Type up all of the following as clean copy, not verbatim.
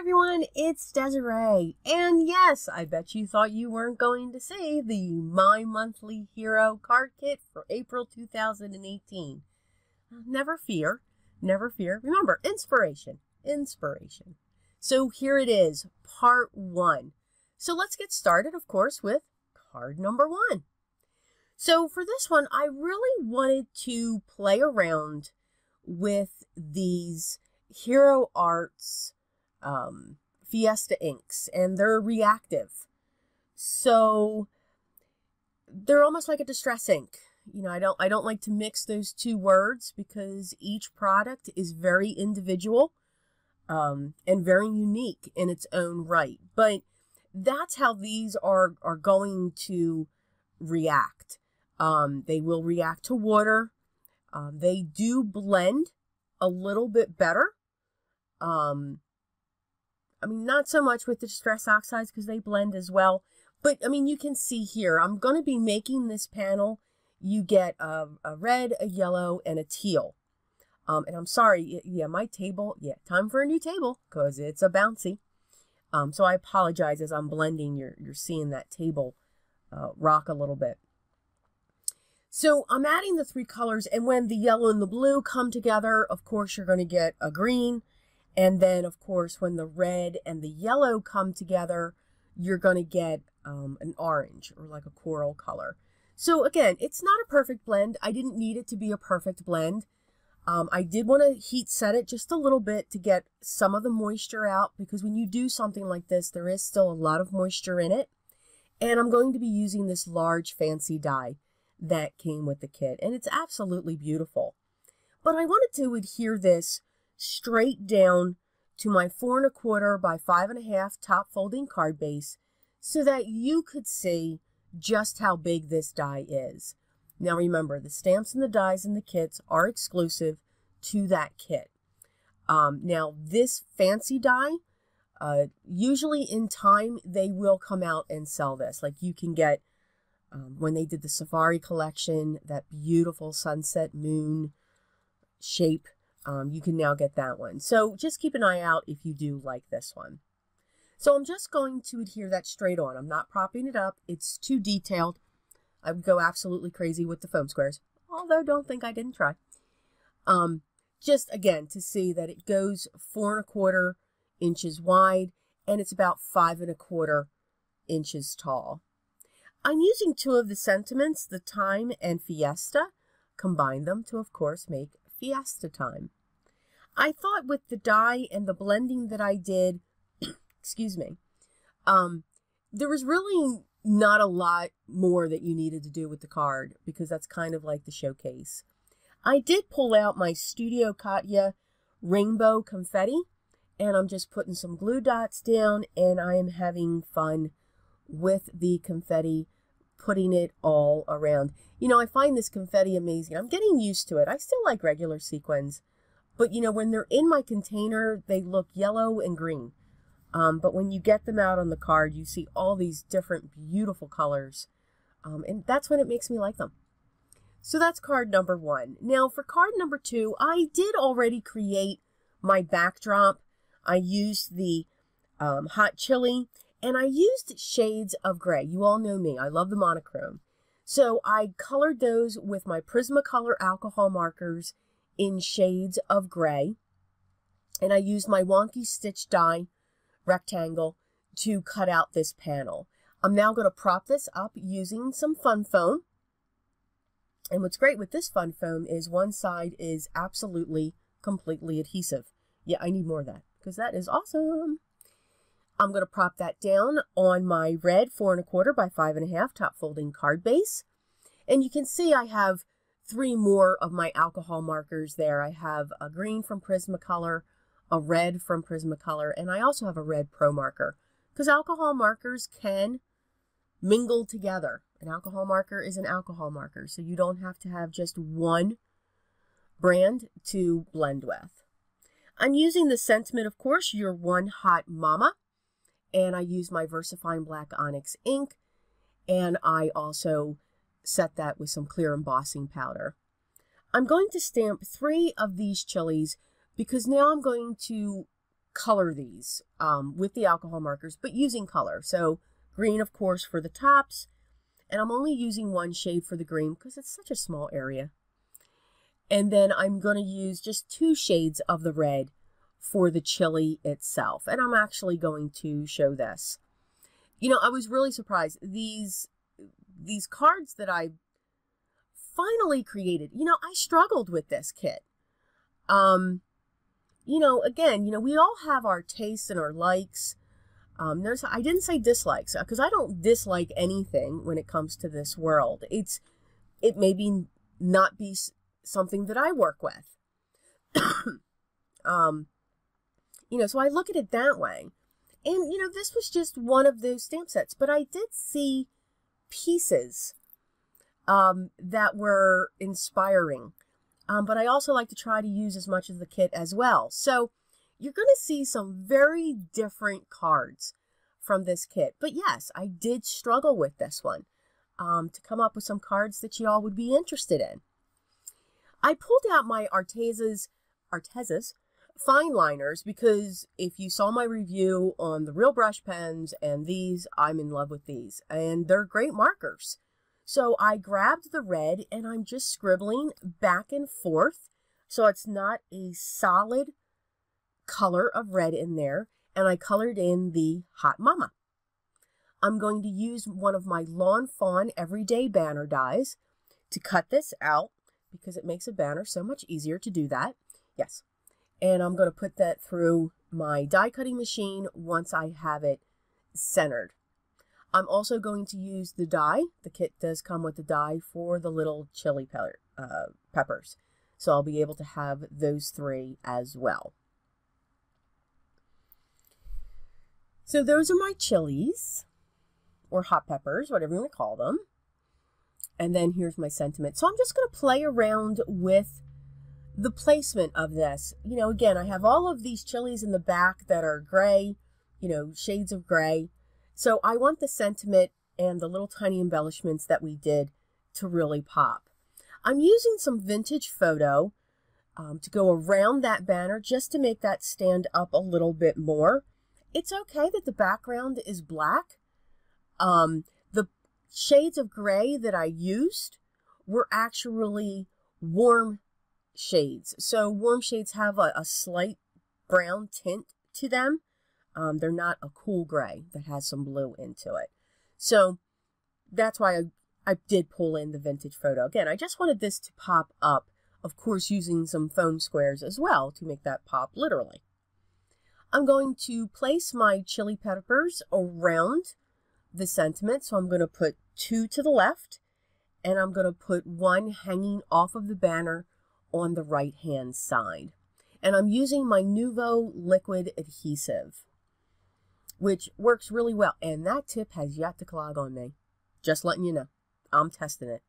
everyone, it's Desiree, and yes, I bet you thought you weren't going to see the My Monthly Hero card kit for April 2018. Never fear, never fear. Remember, inspiration. So here it is, part 1. So let's get started, of course, with card number 1. So for this one, I really wanted to play around with these Hero Arts Fiesta inks, and they're reactive. So they're almost like a distress ink. You know, I don't like to mix those two words because each product is very individual and very unique in its own right. But that's how these are going to react. They will react to water. They do blend a little bit better. I mean, not so much with the Distress Oxides because they blend as well. But, I mean, you can see here, I'm going to be making this panel. You get a red, a yellow, and a teal. And I'm sorry, yeah, my table, time for a new table because it's a bouncy. So I apologize as I'm blending. You're seeing that table rock a little bit. So I'm adding the 3 colors, and when the yellow and the blue come together, of course, you're going to get a green. And then, of course, when the red and the yellow come together, you're going to get an orange or like a coral color. So again, it's not a perfect blend. I didn't need it to be a perfect blend. I did want to heat set it just a little bit to get some of the moisture out, because when you do something like this, there is still a lot of moisture in it. And I'm going to be using this large fancy die that came with the kit, and it's absolutely beautiful. But I wanted to adhere this straight down to my 4 1/4 by 5 1/2 top folding card base so that you could see just how big this die is. Now remember, the stamps and the dies in the kits are exclusive to that kit. Now this fancy die, usually in time they will come out and sell this. Like you can get, when they did the Safari collection, that beautiful sunset moon shape, you can now get that one. So just keep an eye out if you do like this one. So I'm just going to adhere that straight on. I'm not propping it up. It's too detailed. I would go absolutely crazy with the foam squares, although don't think I didn't try. Just again to see that it goes 4 1/4 inches wide, and it's about 5 1/4 inches tall. I'm using 2 of the sentiments, the Time and Fiesta, combine them to, of course, make Fiesta Time. I thought with the die and the blending that I did, excuse me, there was really not a lot more that you needed to do with the card because that's kind of like the showcase. I did pull out my Studio Katya rainbow confetti, and I'm just putting some glue dots down, and I am having fun with the confetti, putting it all around. You know, I find this confetti amazing. I'm getting used to it. I still like regular sequins, but you know, when they're in my container, they look yellow and green. But when you get them out on the card, you see all these different beautiful colors. And that's when it makes me like them. So that's card number 1. Now for card number 2, I did already create my backdrop. I used the hot chili, and I used shades of gray. You all know me. I love the monochrome. So I colored those with my Prismacolor alcohol markers in shades of gray. And I used my wonky stitch die rectangle to cut out this panel. I'm now going to prop this up using some fun foam. And what's great with this fun foam is one side is absolutely completely adhesive. Yeah, I need more of that because that is awesome. I'm going to prop that down on my red 4 1/4 by 5 1/2 top folding card base. And you can see I have 3 more of my alcohol markers there. I have a green from Prismacolor, a red from Prismacolor, and I also have a red pro marker because alcohol markers can mingle together. An alcohol marker is an alcohol marker, so you don't have to have just one brand to blend with. I'm using the sentiment, of course, Your One Hot Mama, and I use my VersaFine Black Onyx ink, and I also set that with some clear embossing powder. I'm going to stamp 3 of these chilies because now I'm going to color these with the alcohol markers, but using color. So green, of course, for the tops. And I'm only using one shade for the green because it's such a small area. And then I'm going to use just 2 shades of the red for the chili itself. And I'm actually going to show this. You know, I was really surprised. These cards that I finally created, you know, I struggled with this kit. You know, again, you know, we all have our tastes and our likes. I didn't say dislikes because I don't dislike anything when it comes to this world. It maybe not be something that I work with. You know, so I look at it that way. And, you know, this was just one of those stamp sets, but I did see pieces that were inspiring. But I also like to try to use as much of the kit as well. So you're going to see some very different cards from this kit. But yes, I did struggle with this one to come up with some cards that you all would be interested in. I pulled out my Arteza's fine liners because if you saw my review on the real brush pens and these, I'm in love with these. And they're great markers. So I grabbed the red and I'm just scribbling back and forth. So it's not a solid color of red in there. And I colored in the Hot Mama. I'm going to use one of my Lawn Fawn Everyday Banner dies to cut this out because it makes a banner so much easier to do that. Yes. And I'm going to put that through my die cutting machine once I have it centered. I'm also going to use the die. The kit does come with the die for the little chili peppers. So I'll be able to have those 3 as well. So those are my chilies, or hot peppers, whatever you want to call them. And then here's my sentiment. So I'm just going to play around with the placement of this. You know, again, I have all of these chilies in the back that are gray, you know, shades of gray. So I want the sentiment and the little tiny embellishments that we did to really pop. I'm using some vintage photo to go around that banner just to make that stand up a little bit more. It's okay that the background is black. The shades of gray that I used were actually warm shades. So warm shades have a slight brown tint to them. They're not a cool gray that has some blue into it. So that's why I did pull in the vintage photo. Again, I just wanted this to pop up, of course, using some foam squares as well to make that pop literally. I'm going to place my chili peppers around the sentiment. So I'm going to put 2 to the left and I'm going to put 1 hanging off of the banner on the right hand side. And I'm using my Nuvo liquid adhesive, which works really well. And that tip has yet to clog on me. Just letting you know. I'm testing it.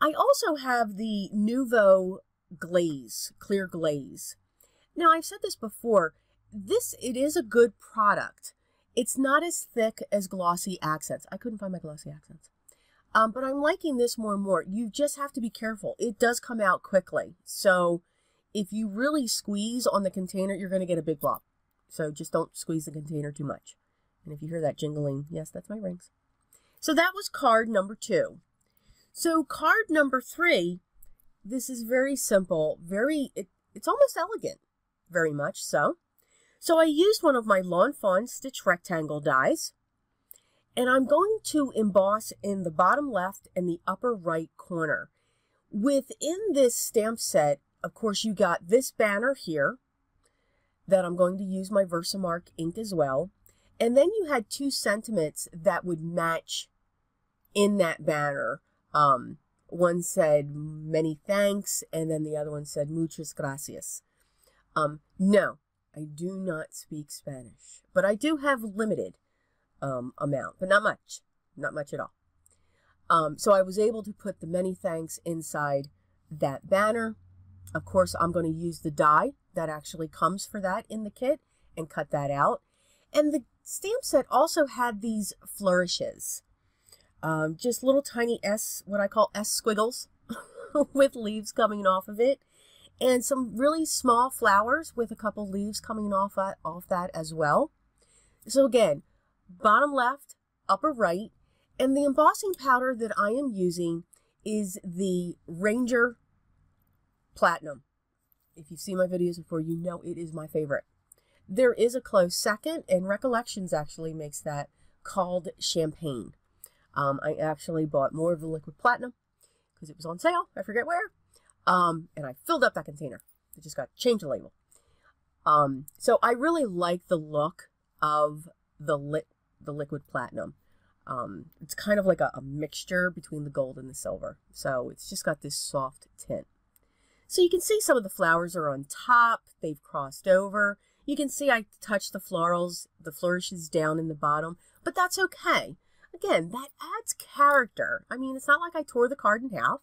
I also have the Nuvo glaze, clear glaze. Now, I've said this before. It is a good product. It's not as thick as glossy accents. I couldn't find my glossy accents. But I'm liking this more and more. You just have to be careful. It does come out quickly. So if you really squeeze on the container, you're going to get a big blob. So just don't squeeze the container too much. And if you hear that jingling, yes, that's my rings. So that was card number 2. So card number 3, this is very simple. It's almost elegant. Very much so. So I used one of my Lawn Fawn stitch rectangle dies. And I'm going to emboss in the bottom left and the upper right corner. Within this stamp set, of course, you got this banner here that I'm going to use my Versamark ink as well. And then you had 2 sentiments that would match in that banner. One said, many thanks, and then the other one said, muchas gracias. No, I do not speak Spanish, but I do have limited amount, but not much at all. So I was able to put the many thanks inside that banner. Of course, I'm going to use the die that actually comes for that in the kit and cut that out. And the stamp set also had these flourishes, just little tiny what I call S squiggles with leaves coming off of it. and some really small flowers with a couple leaves coming off that as well. So again, bottom left, upper right, and the embossing powder that I am using is the Ranger Platinum. If you've seen my videos before, you know it is my favorite. There is a close second, and Recollections actually makes that, called Champagne. I actually bought more of the liquid platinum because it was on sale. I forget where. And I filled up that container. I just got to change the label. So I really like the look of the liquid platinum. It's kind of like a mixture between the gold and the silver. So it's just got this soft tint. So you can see some of the flowers are on top. They've crossed over. You can see I touched the florals, the flourishes down in the bottom, but that's okay. Again, that adds character. I mean, it's not like I tore the card in half.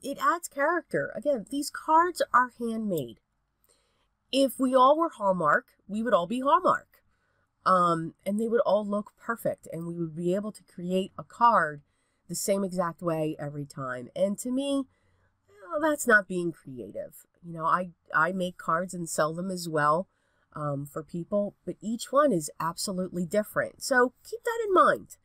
It adds character. Again, these cards are handmade. If we all were Hallmark, we would all be Hallmark. And they would all look perfect, and we would be able to create a card the same exact way every time. And to me, well, that's not being creative. You know, I make cards and sell them as well for people, but each one is absolutely different. So keep that in mind.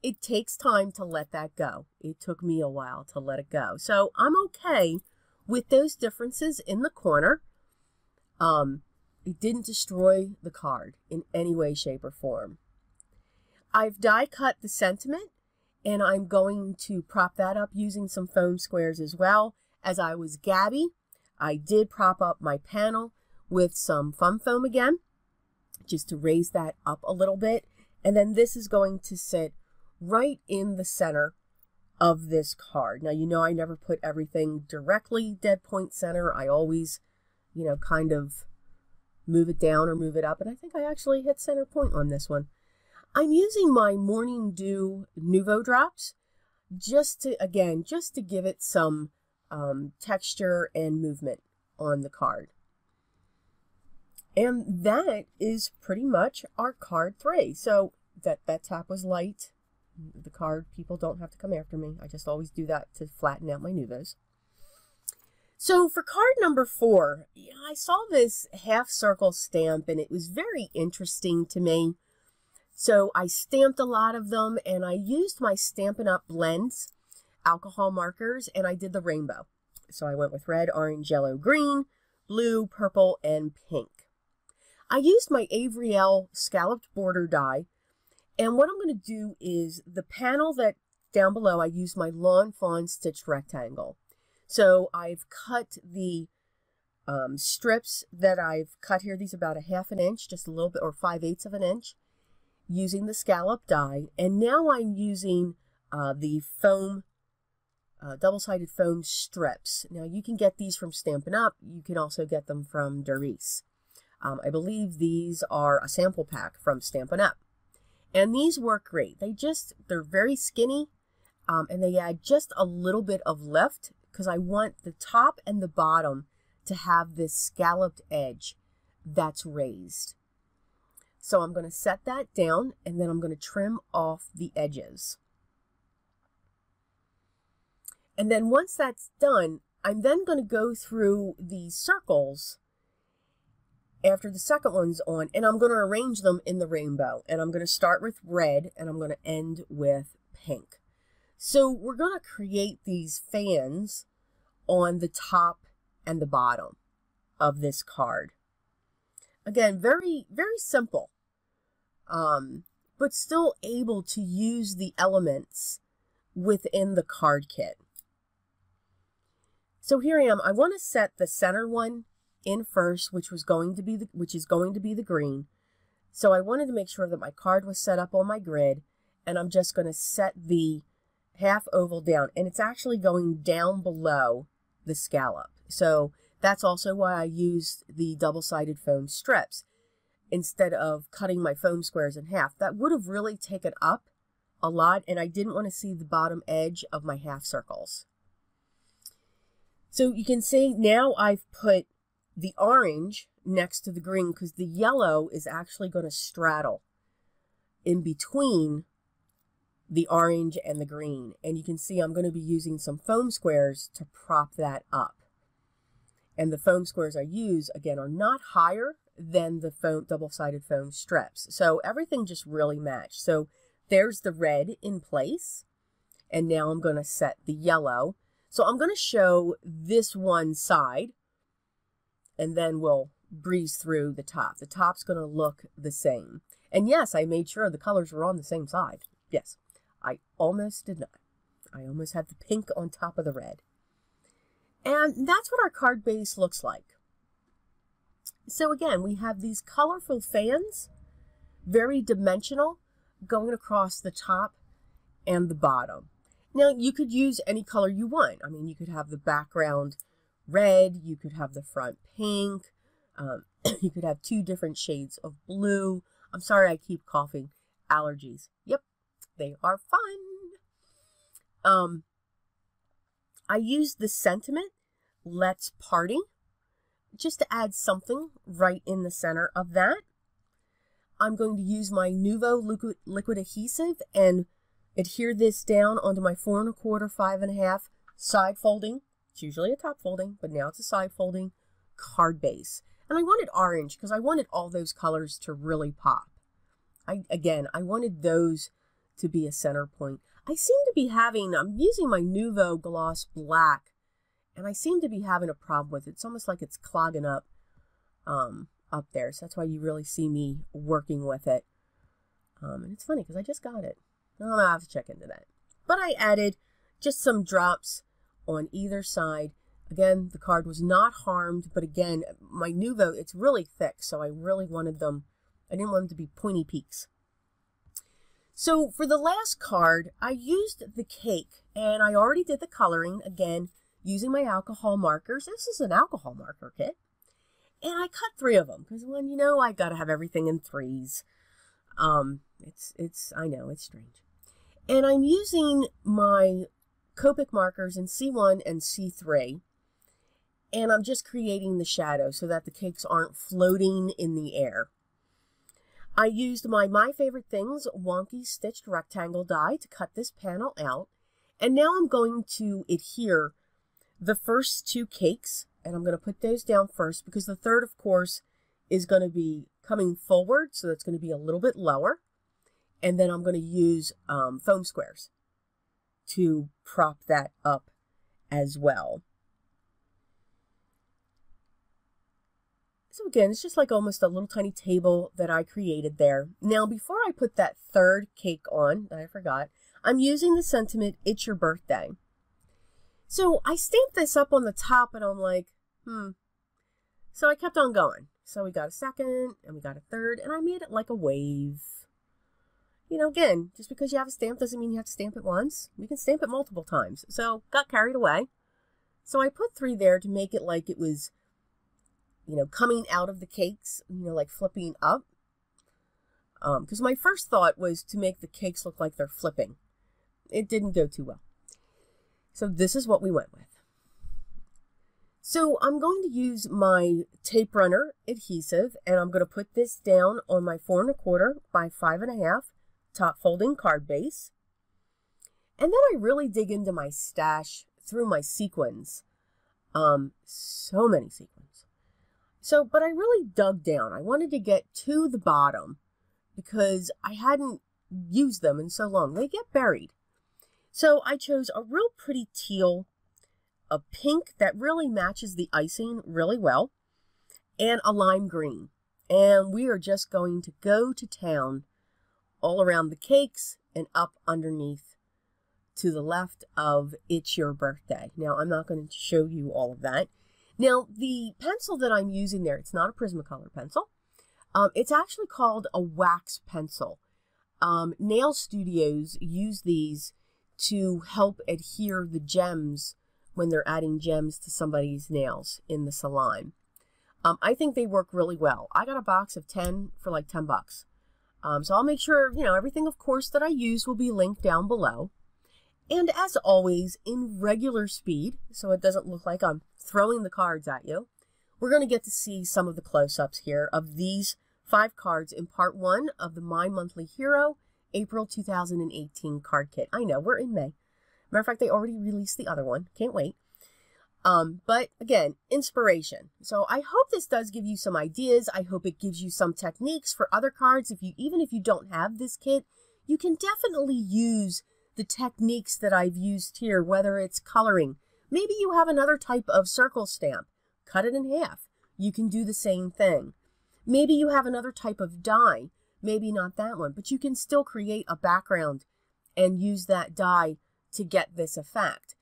It takes time to let that go. It took me a while to let it go. So I'm okay with those differences in the corner. It didn't destroy the card in any way, shape, or form. I've die cut the sentiment, and I'm going to prop that up using some foam squares as well. As I was Gabby, I did prop up my panel with some fun foam again, just to raise that up a little bit. And then this is going to sit right in the center of this card. Now, you know, I never put everything directly dead point center. I always, you know, kind of move it down or move it up. And I think I actually hit center point on this one. I'm using my Morning Dew Nuvo drops just to give it some texture and movement on the card. And that is pretty much our card 3. So that tap was light. The card, people don't have to come after me. I just always do that to flatten out my Nuvos. So for card number 4, I saw this half circle stamp, and it was very interesting to me. So I stamped a lot of them, and I used my Stampin' Up! Blends, alcohol markers, and I did the rainbow. So I went with red, orange, yellow, green, blue, purple, and pink. I used my Avriel scalloped border die, and what I'm going to do is the panel that down below, I used my Lawn Fawn stitched rectangle. So I've cut the strips that I've cut here. These are about 1/2 inch, just a little bit, or 5/8 of an inch, using the scallop die. And now I'm using the foam, double-sided foam strips. Now you can get these from Stampin' Up. You can also get them from Desiree. I believe these are a sample pack from Stampin' Up. And these work great. They're very skinny, and they add just a little bit of lift, because I want the top and the bottom to have this scalloped edge that's raised. So I'm going to set that down, and then I'm going to trim off the edges. And then once that's done, I'm then going to go through these circles after the second one's on, and I'm going to arrange them in the rainbow. And I'm going to start with red, and I'm going to end with pink. So we're going to create these fans on the top and the bottom of this card. Again, very, very simple, but still able to use the elements within the card kit. So here I am. I want to set the center one in first, which is going to be the green. So I wanted to make sure that my card was set up on my grid, and I'm just going to set the half oval down, and it's actually going down below the scallop. So that's also why I used the double-sided foam strips instead of cutting my foam squares in half. That would have really taken up a lot, and I didn't want to see the bottom edge of my half circles. So you can see now I've put the orange next to the green, because the yellow is actually going to straddle in between the orange and the green. And you can see I'm going to be using some foam squares to prop that up. And the foam squares I use, again, are not higher than the foam, double-sided foam strips. So everything just really matched. So there's the red in place. And now I'm going to set the yellow. So I'm going to show this one side, and then we'll breeze through the top. The top's going to look the same. And yes, I made sure the colors were on the same side. Yes, I almost did not. I almost had the pink on top of the red. And that's what our card base looks like. So again, we have these colorful fans, very dimensional, going across the top and the bottom. Now, you could use any color you want. I mean, you could have the background red, you could have the front pink, you could have 2 different shades of blue. I'm sorry I keep coughing. Allergies. Yep, they are fun. I used the sentiment, "Let's Party," just to add something right in the center of that. I'm going to use my Nuvo liquid adhesive and adhere this down onto my 4 1/4, 5 1/2 side folding. It's usually a top folding, but now it's a side folding card base. And I wanted orange because I wanted all those colors to really pop. I wanted those to be a center point. I seem to be having, I'm using my Nuvo Gloss Black, and I seem to be having a problem with it. It's almost like it's clogging up there. So that's why you really see me working with it. And it's funny because I just got it. I'll have to check into that. But I added just some drops on either side. Again, the card was not harmed, but again, my Nuvo, it's really thick, so I really wanted them, I didn't want them to be pointy peaks. So for the last card, I used the cake, and I already did the coloring, again, using my alcohol markers. This is an alcohol marker kit. And I cut 3 of them, because when you know I got to have everything in 3s. I know, it's strange. And I'm using my Copic markers in C1 and C3. And I'm just creating the shadow so that the cakes aren't floating in the air. I used my Favorite Things wonky stitched rectangle die to cut this panel out. And now I'm going to adhere the first 2 cakes. And I'm going to put those down first because the third, of course, is going to be coming forward. So that's going to be a little bit lower. And then I'm going to use foam squares to prop that up as well. So again, it's just like almost a little tiny table that I created there. Now, before I put that third cake on, I forgot, I'm using the sentiment, "It's Your Birthday." So I stamped this up on the top and I'm like, So I kept on going. So we got a second and we got a third and I made it like a wave. You know, again, just because you have a stamp doesn't mean you have to stamp it once. We can stamp it multiple times. So got carried away. So I put 3 there to make it like it was, you know, coming out of the cakes, you know, like flipping up. Because my first thought was to make the cakes look like they're flipping. It didn't go too well. So this is what we went with. So I'm going to use my tape runner adhesive, and I'm going to put this down on my 4 1/4 by 5 1/2 top folding card base. And then I really dig into my stash through my sequins. So many sequins. So, but I really dug down. I wanted to get to the bottom because I hadn't used them in so long. They get buried. So I chose a real pretty teal, a pink that really matches the icing really well, and a lime green. And we are just going to go to town all around the cakes and up underneath to the left of "It's Your Birthday." Now, I'm not going to show you all of that. Now, the pencil that I'm using there, it's not a Prismacolor pencil. It's actually called a wax pencil. Nail studios use these to help adhere the gems when they're adding gems to somebody's nails in the salon. I think they work really well. I got a box of 10 for like 10 bucks. So I'll make sure, you know, everything, of course, that I use will be linked down below. And as always, in regular speed, so it doesn't look like I'm throwing the cards at you, we're going to get to see some of the close-ups here of these 5 cards in part 1 of the My Monthly Hero April 2018 card kit. I know, we're in May. Matter of fact, they already released the other one. Can't wait. But again, inspiration. So I hope this does give you some ideas. I hope it gives you some techniques for other cards. Even if you don't have this kit, you can definitely use the techniques that I've used here, whether it's coloring. Maybe you have another type of circle stamp. Cut it in half. You can do the same thing. Maybe you have another type of die. Maybe not that one, but you can still create a background and use that die to get this effect.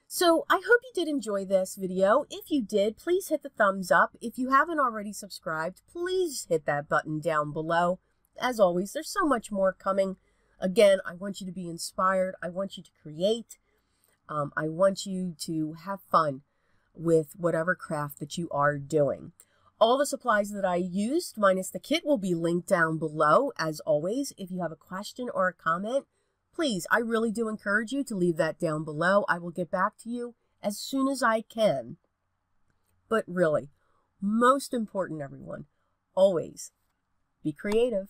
So I hope you did enjoy this video. If you did, please hit the thumbs up. If you haven't already subscribed, please hit that button down below. As always, there's so much more coming. Again, I want you to be inspired. I want you to create. I want you to have fun with whatever craft that you are doing. All the supplies that I used, minus the kit, will be linked down below. As always, if you have a question or a comment, please, I really do encourage you to leave that down below. I will get back to you as soon as I can. But really, most important, everyone, always be creative.